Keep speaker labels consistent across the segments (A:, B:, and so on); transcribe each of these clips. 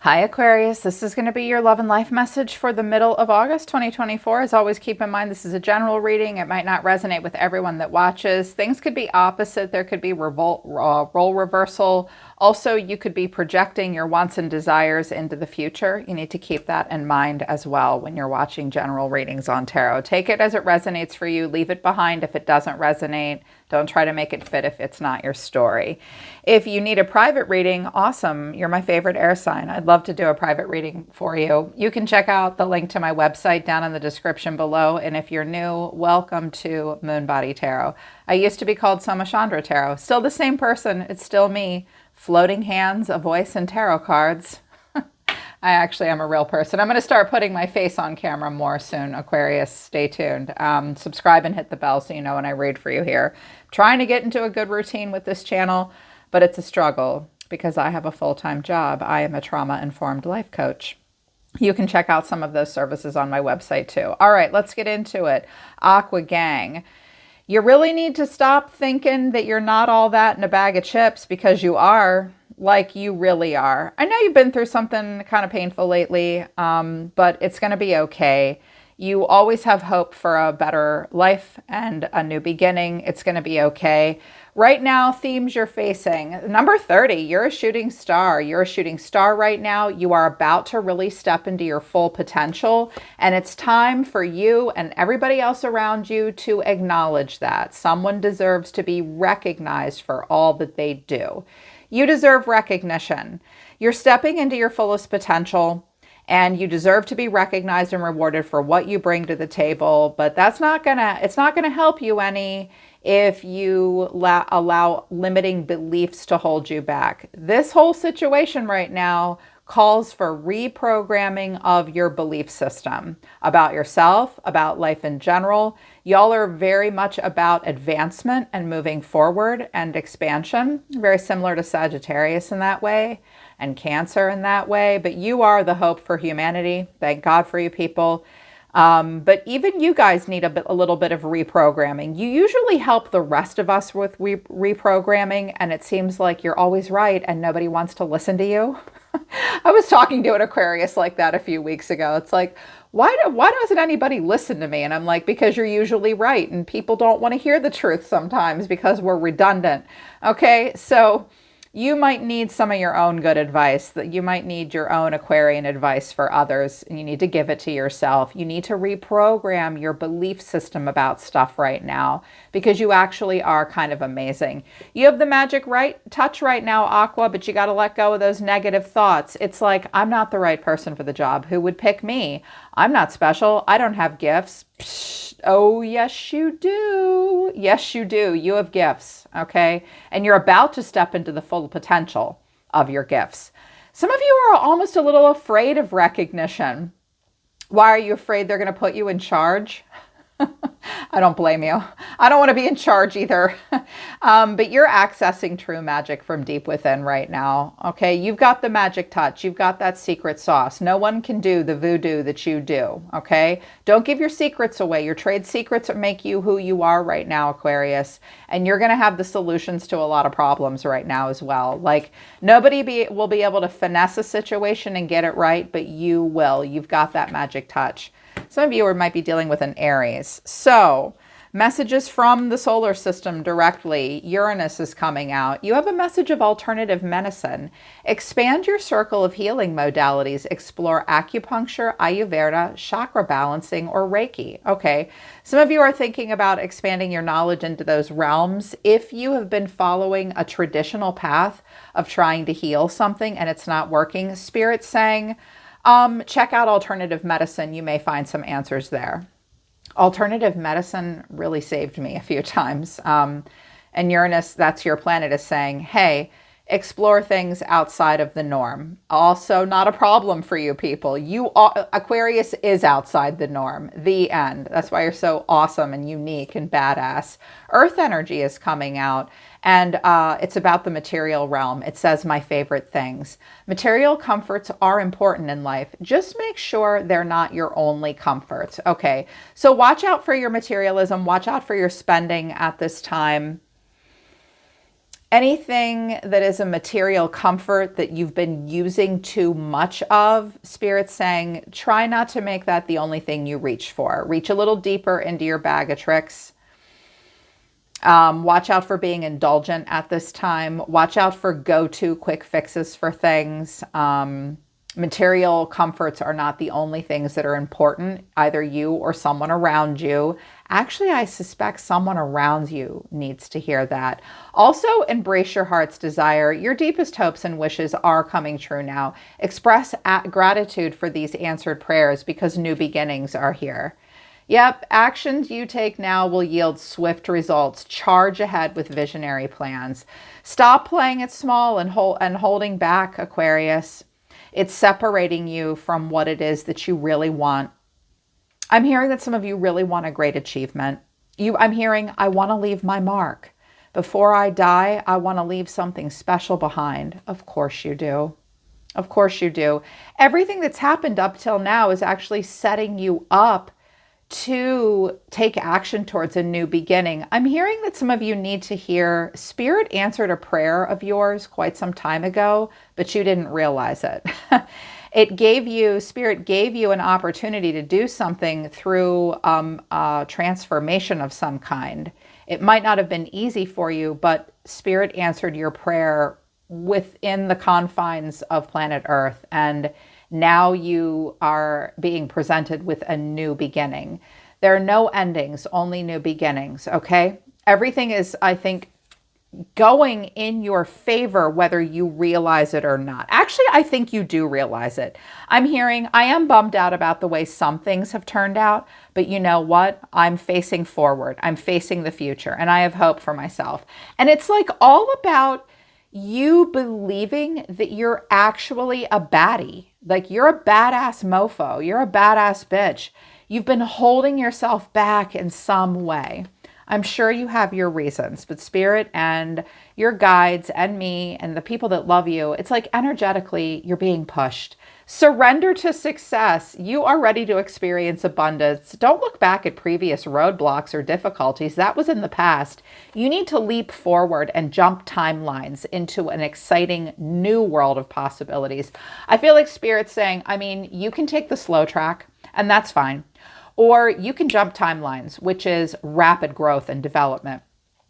A: Hi Aquarius, this is going to be your love and life message for the middle of August 2024. As always, keep in mind this is a general reading. It might not resonate with everyone that watches. Things could be opposite. There could be role reversal. Also, you could be projecting your wants and desires into the future. You need to keep that in mind as well when you're watching general readings on tarot. Take it as it resonates for you. Leave it behind if it doesn't resonate. Don't try to make it fit if it's not your story. If you need a private reading, awesome. You're my favorite air sign. I'd love to do a private reading for you. You can check out the link to my website down in the description below. And if you're new, welcome to Moon Body Tarot. I used to be called Soma Chandra Tarot. Still the same person. It's still me. Floating hands, a voice, and tarot cards. I actually am a real person. I'm going to start putting my face on camera more soon, Aquarius. Stay tuned. Subscribe and hit the bell so you know when I read for you here. I'm trying to get into a good routine with this channel, but it's a struggle because I have a full-time job. I am a trauma-informed life coach. You can check out some of those services on my website too. All right, let's get into it. Aqua Gang. You really need to stop thinking that you're not all that in a bag of chips, because you are. Like, you really are. I know you've been through something kind of painful lately, but it's going to be okay. You always have hope for a better life and a new beginning. It's going to be okay. Right now, themes you're facing. Number 30, you're a shooting star. You're a shooting star right now. You are about to really step into your full potential, and it's time for you and everybody else around you to acknowledge that. Someone deserves to be recognized for all that they do. You deserve recognition. You're stepping into your fullest potential, and you deserve to be recognized and rewarded for what you bring to the table. But it's not gonna help you any if you allow limiting beliefs to hold you back. This whole situation right now calls for reprogramming of your belief system about yourself, about life in general. Y'all are very much about advancement and moving forward and expansion, very similar to Sagittarius in that way and Cancer in that way. But you are the hope for humanity. Thank God for you people. But even you guys need a little bit of reprogramming. You usually help the rest of us with reprogramming, and it seems like you're always right and nobody wants to listen to you. I was talking to an Aquarius like that a few weeks ago. It's like, why doesn't anybody listen to me? And I'm like, because you're usually right, and people don't want to hear the truth sometimes because we're redundant. Okay, so you might need some of your own good advice. That you might need your own Aquarian advice for others, and you need to give it to yourself. You need to reprogram your belief system about stuff right now, because you actually are kind of amazing. You have the magic touch right now, Aqua, but you got to let go of those negative thoughts. It's like, I'm not the right person for the job. Who would pick me? I'm not special. I don't have gifts. Psh, oh, yes, you do. Yes, you do. You have gifts, okay? And you're about to step into the full potential of your gifts. Some of you are almost a little afraid of recognition. Why are you afraid they're going to put you in charge? I don't blame you. I don't want to be in charge either. But you're accessing true magic from deep within right now. Okay, you've got the magic touch. You've got that secret sauce. No one can do the voodoo that you do. Okay, don't give your secrets away. Your trade secrets make you who you are right now, Aquarius. And you're going to have the solutions to a lot of problems right now as well. Like, nobody will be able to finesse a situation and get it right, but you will. You've got that magic touch. Some of you might be dealing with an Aries. So, messages from the solar system directly. Uranus is coming out. You have a message of alternative medicine. Expand your circle of healing modalities. Explore acupuncture, Ayurveda, chakra balancing, or Reiki. Okay, some of you are thinking about expanding your knowledge into those realms. If you have been following a traditional path of trying to heal something and it's not working, Spirit's saying, check out alternative medicine. You may find some answers there. Alternative medicine really saved me a few times. And Uranus, that's your planet, is saying, hey, explore things outside of the norm. Also not a problem for you people. Aquarius is outside the norm. The end. That's why you're so awesome and unique and badass. Earth energy is coming out, and it's about the material realm. It says my favorite things. Material comforts are important in life. Just make sure they're not your only comforts. Okay, so watch out for your materialism. Watch out for your spending at this time. Anything that is a material comfort that you've been using too much of, Spirit's saying, try not to make that the only thing you reach for. Reach a little deeper into your bag of tricks. Watch out for being indulgent at this time. Watch out for go-to quick fixes for things. Material comforts are not the only things that are important, either you or someone around you. Actually, I suspect someone around you needs to hear that. Also, embrace your heart's desire. Your deepest hopes and wishes are coming true now. Express gratitude for these answered prayers because new beginnings are here. Yep, actions you take now will yield swift results. Charge ahead with visionary plans. Stop playing it small and holding back, Aquarius. It's separating you from what it is that you really want. I'm hearing that some of you really want a great achievement. I'm hearing, I want to leave my mark. Before I die, I want to leave something special behind. Of course you do. Of course you do. Everything that's happened up till now is actually setting you up to take action towards a new beginning. I'm hearing that some of you need to hear Spirit answered a prayer of yours quite some time ago, but you didn't realize it. Spirit gave you an opportunity to do something through a transformation of some kind. It might not have been easy for you, but Spirit answered your prayer within the confines of planet Earth. And now you are being presented with a new beginning. There are no endings, only new beginnings, okay? Everything is, I think, going in your favor, whether you realize it or not. Actually, I think you do realize it. I'm hearing, I am bummed out about the way some things have turned out, but you know what? I'm facing forward. I'm facing the future, and I have hope for myself. And it's like all about you believing that you're actually a baddie. Like you're a badass mofo. You're a badass bitch. You've been holding yourself back in some way. I'm sure you have your reasons, but Spirit and your guides and me and the people that love you, it's like energetically you're being pushed. Surrender to success. You are ready to experience abundance. Don't look back at previous roadblocks or difficulties. That was in the past. You need to leap forward and jump timelines into an exciting new world of possibilities. I feel like Spirit's saying, I mean, you can take the slow track, and that's fine. Or you can jump timelines, which is rapid growth and development.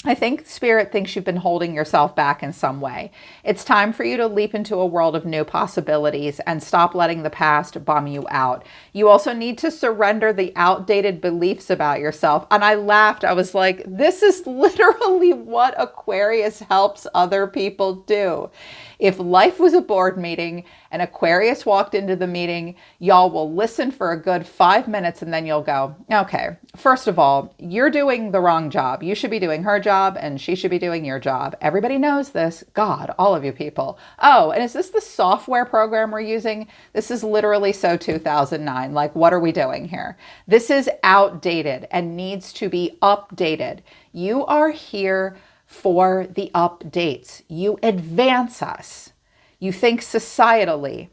A: I think Spirit thinks you've been holding yourself back in some way. It's time for you to leap into a world of new possibilities and stop letting the past bum you out. You also need to surrender the outdated beliefs about yourself. And I laughed. I was like, this is literally what Aquarius helps other people do. If life was a board meeting and Aquarius walked into the meeting, y'all will listen for a good 5 minutes and then you'll go, okay, first of all, you're doing the wrong job. You should be doing her job and she should be doing your job. Everybody knows this. God, all of you people. Oh, and is this the software program we're using? This is literally so 2009. Like, what are we doing here? This is outdated and needs to be updated. You are here for the updates. You advance us. You think societally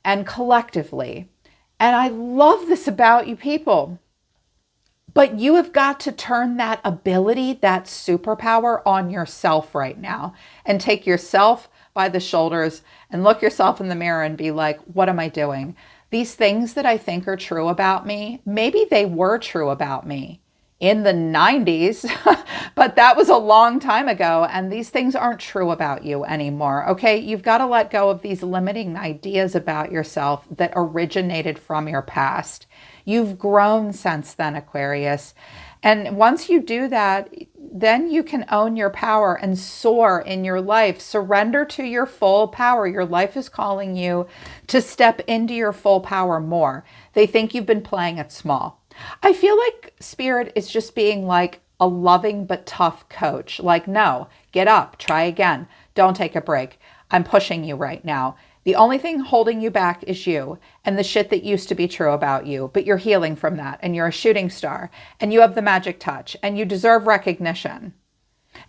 A: and collectively. And I love this about you people. But you have got to turn that ability, that superpower on yourself right now and take yourself by the shoulders and look yourself in the mirror and be like, what am I doing? These things that I think are true about me, maybe they were true about me in the 90s, but that was a long time ago. And these things aren't true about you anymore. Okay. You've got to let go of these limiting ideas about yourself that originated from your past. You've grown since then, Aquarius. And once you do that, then you can own your power and soar in your life. Surrender to your full power. Your life is calling you to step into your full power more. They think you've been playing it small. I feel like Spirit is just being like a loving but tough coach. Like, no, get up, try again. Don't take a break. I'm pushing you right now. The only thing holding you back is you and the shit that used to be true about you, but you're healing from that and you're a shooting star and you have the magic touch and you deserve recognition.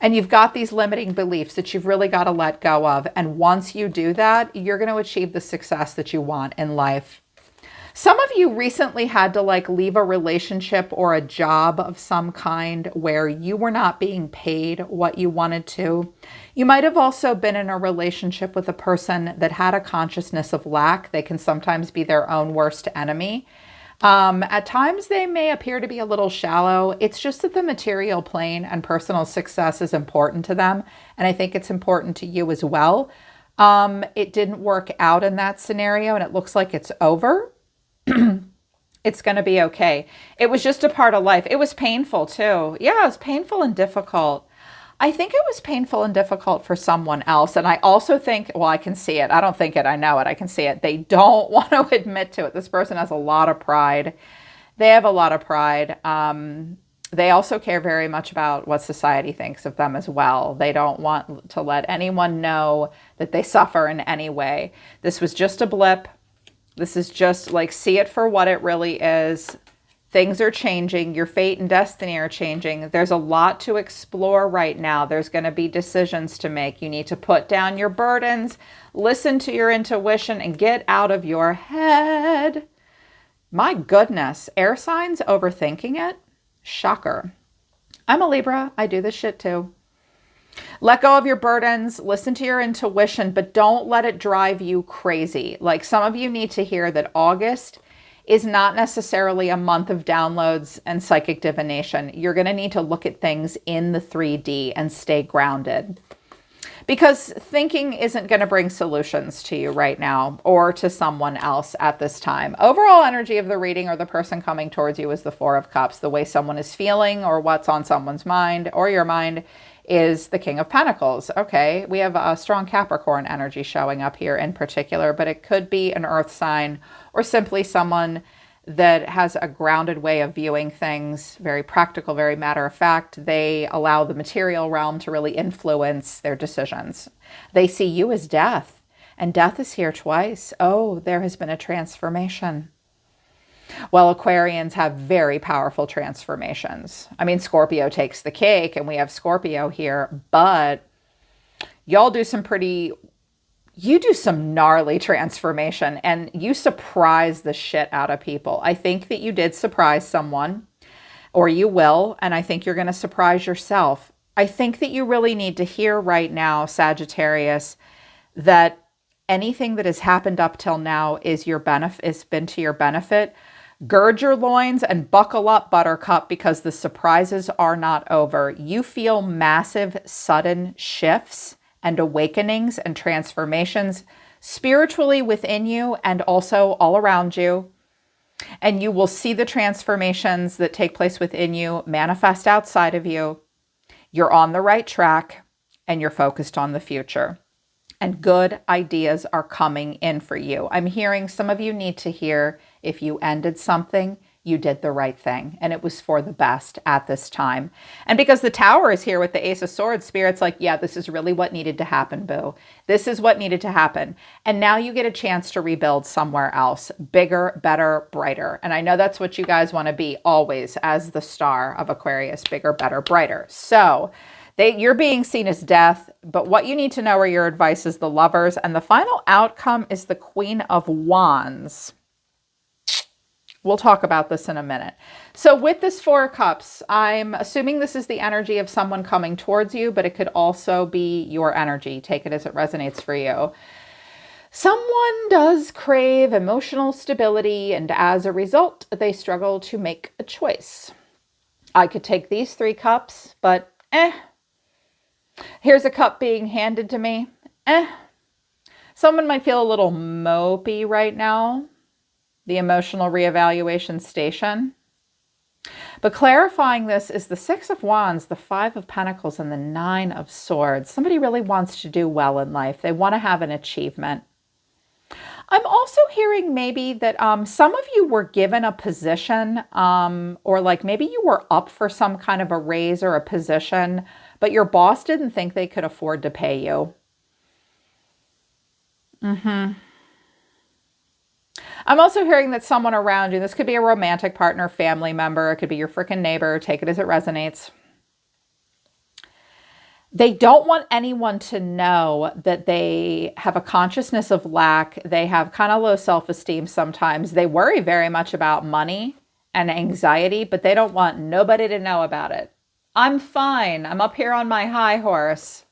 A: And you've got these limiting beliefs that you've really got to let go of. And once you do that, you're going to achieve the success that you want in life. Some of you recently had to like leave a relationship or a job of some kind where you were not being paid what you wanted to. You might have also been in a relationship with a person that had a consciousness of lack. They can sometimes be their own worst enemy. At times they may appear to be a little shallow. It's just that the material plane and personal success is important to them. And I think it's important to you as well. It didn't work out in that scenario and it looks like it's over. It's going to be okay. It was just a part of life. It was painful too. Yeah, it was painful and difficult. I think it was painful and difficult for someone else. And I also think, well, I can see it. I don't think it. I know it. I can see it. They don't want to admit to it. This person has a lot of pride. They have a lot of pride. They also care very much about what society thinks of them as well. They don't want to let anyone know that they suffer in any way. This was just a blip. This is just like, see it for what it really is. Things are changing. Your fate and destiny are changing. There's a lot to explore right now. There's going to be decisions to make. You need to put down your burdens, listen to your intuition, and get out of your head. My goodness, air signs overthinking it? Shocker. I'm a Libra. I do this shit too. Let go of your burdens, listen to your intuition, but don't let it drive you crazy. Like some of you need to hear that August is not necessarily a month of downloads and psychic divination. You're going to need to look at things in the 3D and stay grounded. Because thinking isn't going to bring solutions to you right now or to someone else at this time. Overall energy of the reading or the person coming towards you is the Four of Cups. The way someone is feeling or what's on someone's mind or your mind is the King of Pentacles. Okay, we have a strong Capricorn energy showing up here in particular, but it could be an earth sign or simply someone that has a grounded way of viewing things, very practical, very matter of fact. They allow the material realm to really influence their decisions. They see you as death, and death is here twice. Oh, there has been a transformation. Well, Aquarians have very powerful transformations. I mean, Scorpio takes the cake and we have Scorpio here, but y'all do some gnarly transformation and you surprise the shit out of people. I think that you did surprise someone or you will, and I think you're going to surprise yourself. I think that you really need to hear right now, Sagittarius, that anything that has happened up till now is been to your benefit. Gird your loins and buckle up, Buttercup, because the surprises are not over. You feel massive, sudden shifts and awakenings and transformations spiritually within you and also all around you. And you will see the transformations that take place within you manifest outside of you. You're on the right track and you're focused on the future. And good ideas are coming in for you. I'm hearing some of you need to hear if you ended something, you did the right thing. And it was for the best at this time. And because the Tower is here with the Ace of Swords, Spirit's like, yeah, this is really what needed to happen, boo. This is what needed to happen. And now you get a chance to rebuild somewhere else. Bigger, better, brighter. And I know that's what you guys want to be always as the star of Aquarius. Bigger, better, brighter. So you're being seen as death, but what you need to know are your advice is the Lovers, and the final outcome is the Queen of Wands. We'll talk about this in a minute. So with this Four of Cups, I'm assuming this is the energy of someone coming towards you, but it could also be your energy. Take it as it resonates for you. Someone does crave emotional stability, and as a result, they struggle to make a choice. I could take these 3 cups, but here's a cup being handed to me. Someone might feel a little mopey right now. The emotional reevaluation station. But clarifying this is the 6 of Wands, the 5 of Pentacles, and the 9 of Swords. Somebody really wants to do well in life. They want to have an achievement. I'm also hearing maybe that some of you were given a position or like maybe you were up for some kind of a raise or a position, but your boss didn't think they could afford to pay you. I'm also hearing that someone around you, this could be a romantic partner, family member, it could be your freaking neighbor, take it as it resonates. They don't want anyone to know that they have a consciousness of lack. They have kind of low self-esteem sometimes. They worry very much about money and anxiety, but they don't want nobody to know about it. I'm fine. I'm up here on my high horse.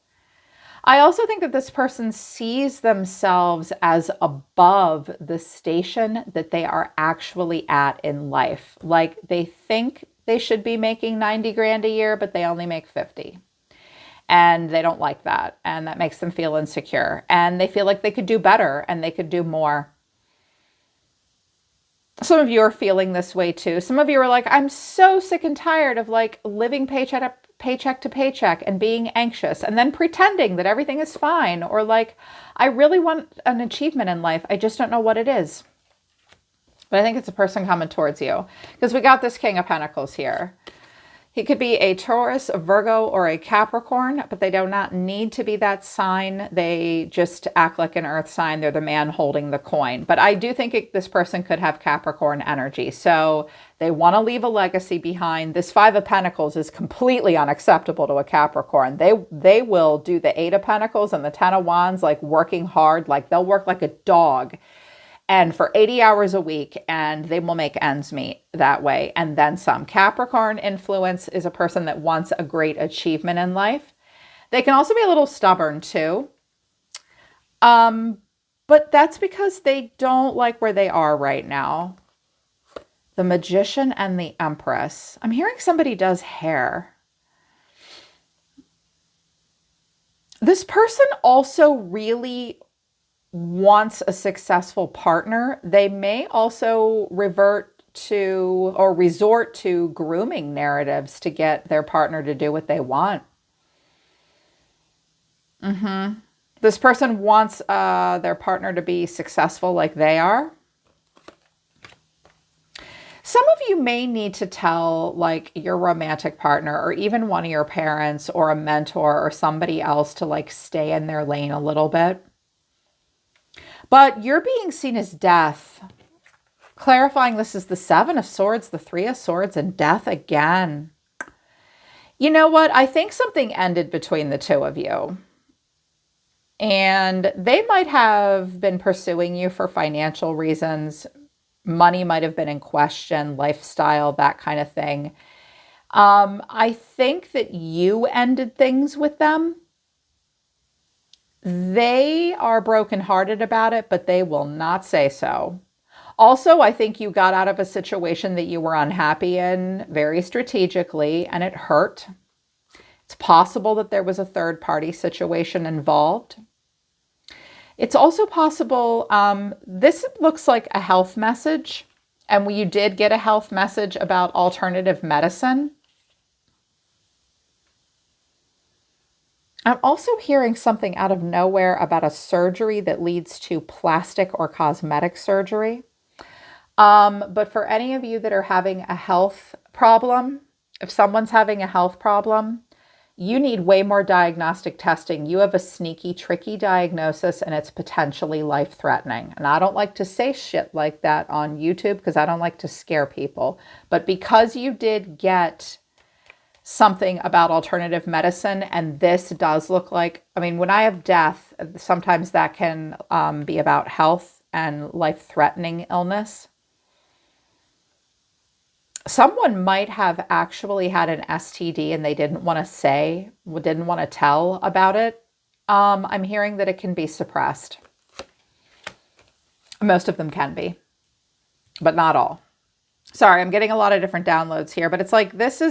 A: I also think that this person sees themselves as above the station that they are actually at in life. Like they think they should be making 90 grand a year, but they only make 50. And they don't like that. And that makes them feel insecure. And they feel like they could do better and they could do more. Some of you are feeling this way too. Some of you are like, I'm so sick and tired of like living paycheck to paycheck and being anxious and then pretending that everything is fine. Or like, I really want an achievement in life. I just don't know what it is. But I think it's a person coming towards you because we got this King of Pentacles here. He could be a Taurus, a Virgo, or a Capricorn, but they do not need to be that sign. They just act like an earth sign. They're the man holding the coin. But I do think this person could have Capricorn energy. So they want to leave a legacy behind. This Five of Pentacles is completely unacceptable to a Capricorn. They will do the Eight of Pentacles and the Ten of Wands, like working hard, like they'll work like a dog. And for 80 hours a week, and they will make ends meet that way. And then some. Capricorn influence is a person that wants a great achievement in life. They can also be a little stubborn too. But that's because they don't like where they are right now. The Magician and the Empress. I'm hearing somebody does hair. This person also really wants a successful partner. They may also revert to or resort to grooming narratives to get their partner to do what they want. This person wants their partner to be successful like they are. Some of you may need to tell like your romantic partner or even one of your parents or a mentor or somebody else to like stay in their lane a little bit. But you're being seen as death. Clarifying this is the Seven of Swords, the Three of Swords, and death again. You know what? I think something ended between the two of you. And they might have been pursuing you for financial reasons. Money might have been in question, lifestyle, that kind of thing. I think that you ended things with them. They are brokenhearted about it, but they will not say so. Also, I think you got out of a situation that you were unhappy in very strategically, and it hurt. It's possible that there was a third-party situation involved. It's also possible, this looks like a health message, and you did get a health message about alternative medicine. I'm also hearing something out of nowhere about a surgery that leads to plastic or cosmetic surgery. But for any of you that are having a health problem, if someone's having a health problem, you need way more diagnostic testing. You have a sneaky, tricky diagnosis and it's potentially life-threatening. And I don't like to say shit like that on YouTube because I don't like to scare people. But because you did get something about alternative medicine, and this does look like, I mean, when I have death, sometimes that can be about health and life-threatening illness. Someone might have actually had an STD and they didn't want to tell about it. I'm hearing that it can be suppressed. Most of them can be, but not all. Sorry, I'm getting a lot of different downloads here, but it's like there's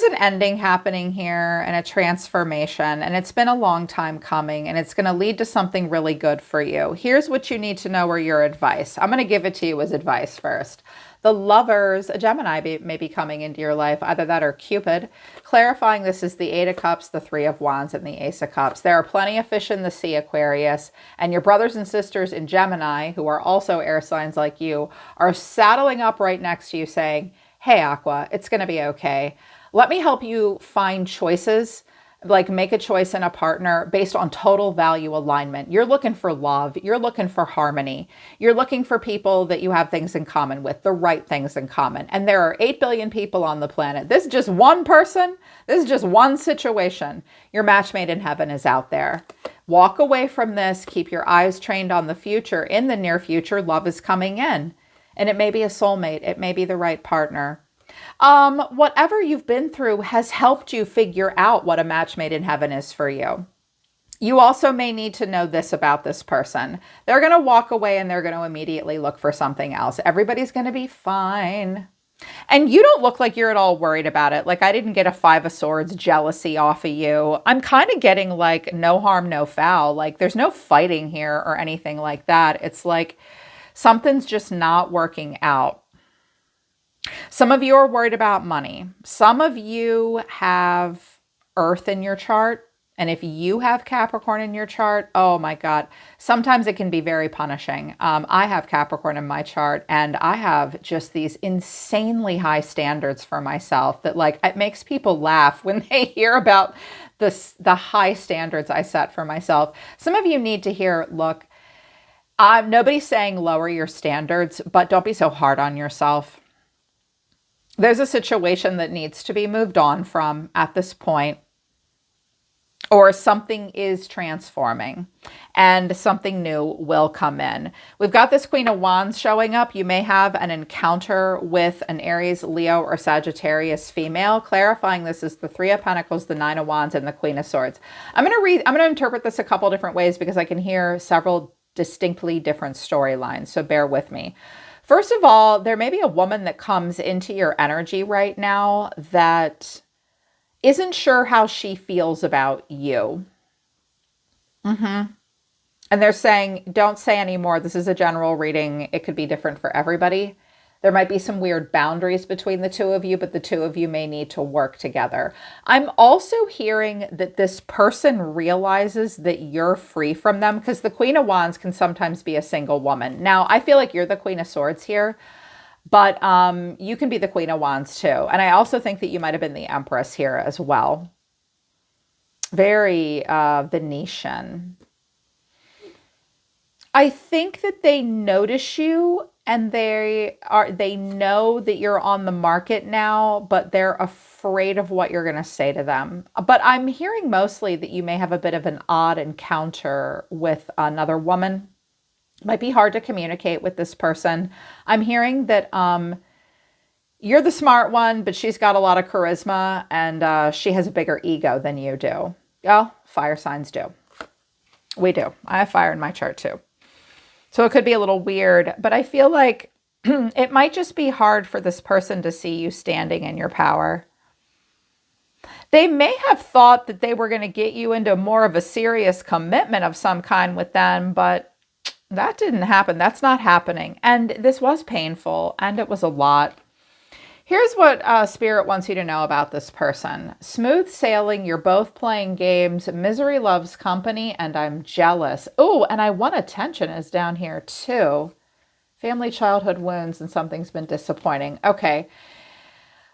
A: an ending happening here and a transformation, and it's been a long time coming, and it's going to lead to something really good for you. Here's what you need to know or your advice. I'm going to give it to you as advice first. The Lovers, a Gemini may be coming into your life, either that or Cupid. Clarifying this is the Eight of Cups, the Three of Wands, and the Ace of Cups. There are plenty of fish in the sea, Aquarius, and your brothers and sisters in Gemini, who are also air signs like you, are saddling up right next to you saying, hey, Aqua, it's going to be okay. Let me help you find choices like make a choice in a partner based on total value alignment. You're looking for love. You're looking for harmony. You're looking for people that you have things in common with, the right things in common. And there are 8 billion people on the planet. This is just one person. This is just one situation. Your match made in heaven is out there. Walk away from this. Keep your eyes trained on the future. In the near future, love is coming in. And it may be a soulmate. It may be the right partner. Whatever you've been through has helped you figure out what a match made in heaven is for you. You also may need to know this about this person. They're going to walk away and they're going to immediately look for something else. Everybody's going to be fine. And you don't look like you're at all worried about it. Like I didn't get a 5 of Swords jealousy off of you. I'm kind of getting like no harm, no foul. Like there's no fighting here or anything like that. It's like something's just not working out. Some of you are worried about money. Some of you have Earth in your chart. And if you have Capricorn in your chart, oh my God, sometimes it can be very punishing. I have Capricorn in my chart and I have just these insanely high standards for myself that like, it makes people laugh when they hear about the high standards I set for myself. Some of you need to hear, look, nobody's saying lower your standards, but don't be so hard on yourself. There's a situation that needs to be moved on from at this point, or something is transforming and something new will come in. We've got this Queen of Wands showing up. You may have an encounter with an Aries, Leo, or Sagittarius female. Clarifying this is the 3 of Pentacles, the 9 of Wands, and the Queen of Swords. I'm going to interpret this a couple different ways because I can hear several distinctly different storylines. So bear with me. First of all, there may be a woman that comes into your energy right now that isn't sure how she feels about you. And they're saying, don't say anymore. This is a general reading. It could be different for everybody. There might be some weird boundaries between the two of you, but the two of you may need to work together. I'm also hearing that this person realizes that you're free from them because the Queen of Wands can sometimes be a single woman. Now, I feel like you're the Queen of Swords here, but you can be the Queen of Wands too. And I also think that you might have been the Empress here as well. Very Venetian. I think that they notice you and they know that you're on the market now, but they're afraid of what you're going to say to them. But I'm hearing mostly that you may have a bit of an odd encounter with another woman. It might be hard to communicate with this person. I'm hearing that you're the smart one, but she's got a lot of charisma and she has a bigger ego than you do. Well, fire signs do. We do. I have fire in my chart too. So it could be a little weird, but I feel like it might just be hard for this person to see you standing in your power. They may have thought that they were going to get you into more of a serious commitment of some kind with them, but that didn't happen. That's not happening. And this was painful and it was a lot. Here's what Spirit wants you to know about this person. Smooth sailing, you're both playing games, misery loves company, and I'm jealous. Oh, and I want attention is down here too. Family childhood wounds and something's been disappointing. Okay.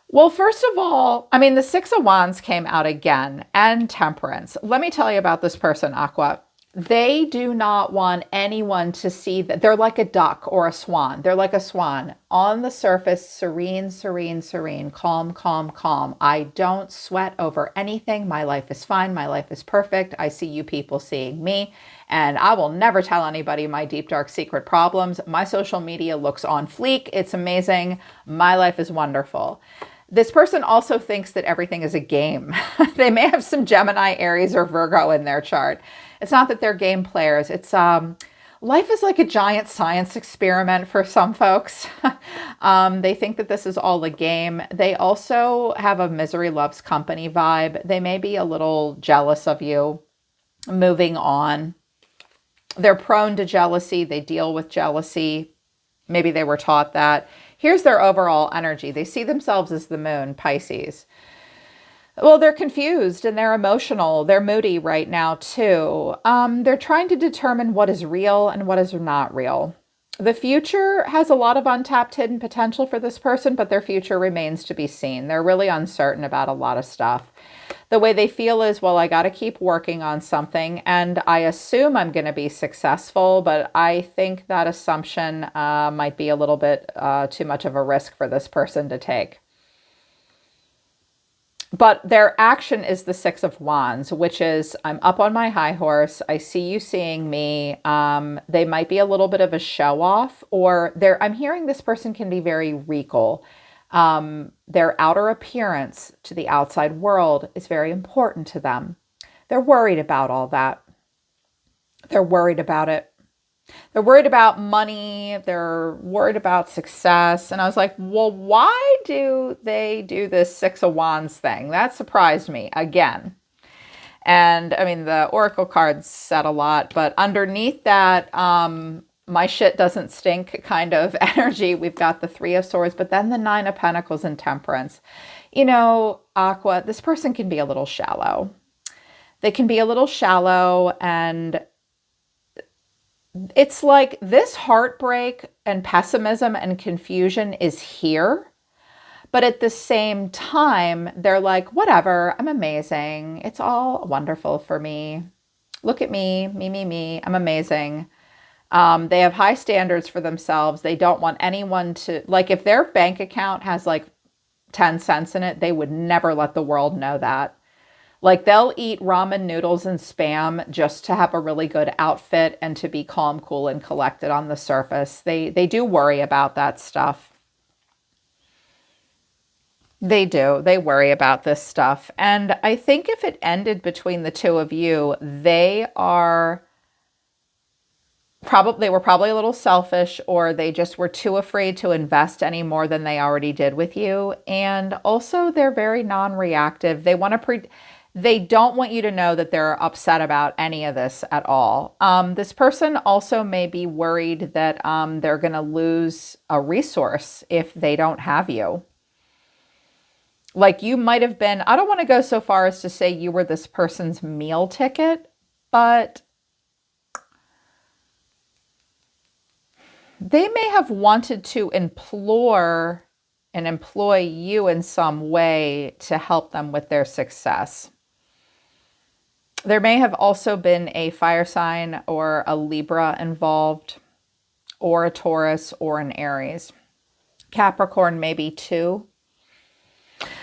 A: Well, first of all, I mean, the 6 of Wands came out again and Temperance. Let me tell you about this person, Aqua. They do not want anyone to see that they're like a duck or a swan. They're like a swan on the surface, serene, serene, serene, calm, calm, calm. I don't sweat over anything. My life is fine. My life is perfect. I see you people seeing me, and I will never tell anybody my deep, dark secret problems. My social media looks on fleek. It's amazing. My life is wonderful. This person also thinks that everything is a game. They may have some Gemini, Aries, or Virgo in their chart. It's not that they're game players. It's life is like a giant science experiment for some folks. They think that this is all a game. They also have a misery loves company vibe. They may be a little jealous of you. Moving on. They're prone to jealousy. They deal with jealousy. Maybe they were taught that. Here's their overall energy. They see themselves as the moon, Pisces. Well, they're confused and they're emotional. They're moody right now too. They're trying to determine what is real and what is not real. The future has a lot of untapped hidden potential for this person, but their future remains to be seen. They're really uncertain about a lot of stuff. The way they feel is, well, I got to keep working on something, and I assume I'm going to be successful, but I think that assumption might be a little bit too much of a risk for this person to take. But their action is the Six of Wands, which is, I'm up on my high horse. I see you seeing me. They might be a little bit of a show off, or I'm hearing this person can be very regal. Their outer appearance to the outside world is very important to them. They're worried about all that. They're worried about it. They're worried about money. They're worried about success. And I was like, well, why do they do this Six of Wands thing? That surprised me again. And I mean, the Oracle cards said a lot, but underneath that, my shit doesn't stink kind of energy, we've got the Three of Swords, but then the Nine of Pentacles and Temperance. You know, Aqua, this person can be a little shallow. They can be a little shallow, and it's like this heartbreak and pessimism and confusion is here. But at the same time, they're like, whatever, I'm amazing. It's all wonderful for me. Look at me, me. I'm amazing. They have high standards for themselves. They don't want anyone to, like, if their bank account has like 10 cents in it, they would never let the world know that. Like, they'll eat ramen noodles and Spam just to have a really good outfit and to be calm, cool, and collected on the surface. They do worry about that stuff. They do. They worry about this stuff. And I think if it ended between the two of you, they were probably a little selfish, or they just were too afraid to invest any more than they already did with you. And also, they're very non-reactive. They don't want you to know that they're upset about any of this at all. This person also may be worried that they're going to lose a resource if they don't have you. Like, you might have been, I don't want to go so far as to say you were this person's meal ticket, but they may have wanted to implore and employ you in some way to help them with their success. There may have also been a fire sign or a Libra involved, or a Taurus or an Aries. Capricorn maybe too.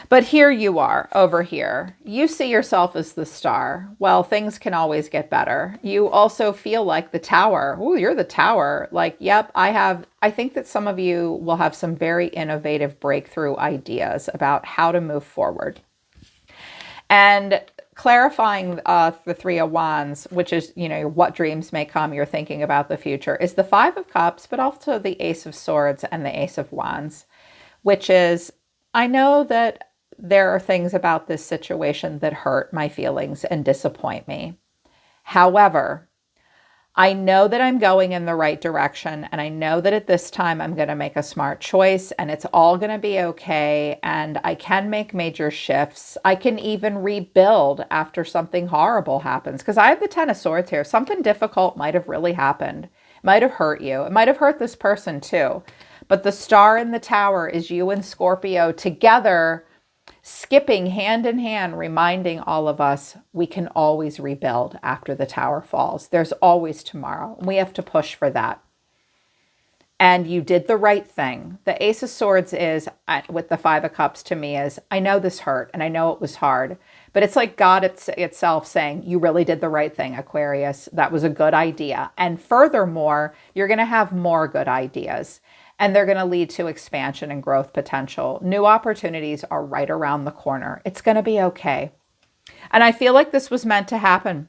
A: But here you are, over here. You see yourself as the star. Well, things can always get better. You also feel like the tower. Ooh, you're the tower. Like, yep, I think that some of you will have some very innovative breakthrough ideas about how to move forward. And clarifying the Three of Wands, which is, you know, what dreams may come, you're thinking about the future, is the Five of Cups, but also the Ace of Swords and the Ace of Wands, which is, I know that there are things about this situation that hurt my feelings and disappoint me. However, I know that I'm going in the right direction, and I know that at this time I'm going to make a smart choice, and it's all going to be okay, and I can make major shifts. I can even rebuild after something horrible happens, because I have the Ten of Swords here. Something difficult might have really happened. It might have hurt you. It might have hurt this person too. But the star in the tower is you and Scorpio together, skipping hand in hand, reminding all of us we can always rebuild after the tower falls. There's always tomorrow. We have to push for that. And you did the right thing. The Ace of Swords is, with the Five of Cups to me, is, I know this hurt and I know it was hard, but it's like God itself saying, you really did the right thing, Aquarius. That was a good idea. And furthermore, you're going to have more good ideas. And they're going to lead to expansion and growth potential. New opportunities are right around the corner. It's going to be okay. And I feel like this was meant to happen.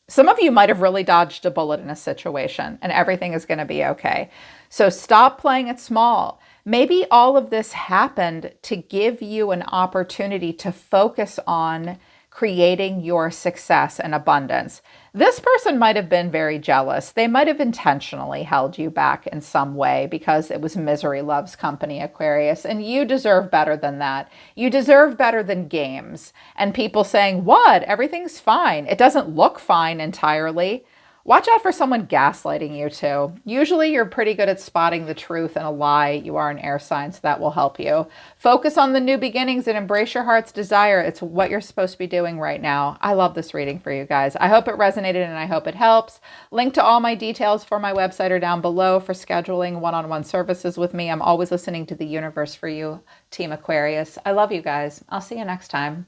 A: Some of you might have really dodged a bullet in a situation, and everything is going to be okay. So stop playing it small. Maybe all of this happened to give you an opportunity to focus on creating your success and abundance. This person might have been very jealous. They might have intentionally held you back in some way because it was misery loves company, Aquarius, and you deserve better than that. You deserve better than games and people saying, what? Everything's fine. It doesn't look fine entirely. Watch out for someone gaslighting you too. Usually you're pretty good at spotting the truth in a lie. You are an air sign, so that will help you. Focus on the new beginnings and embrace your heart's desire. It's what you're supposed to be doing right now. I love this reading for you guys. I hope it resonated and I hope it helps. Link to all my details for my website are down below for scheduling one-on-one services with me. I'm always listening to the universe for you, Team Aquarius. I love you guys. I'll see you next time.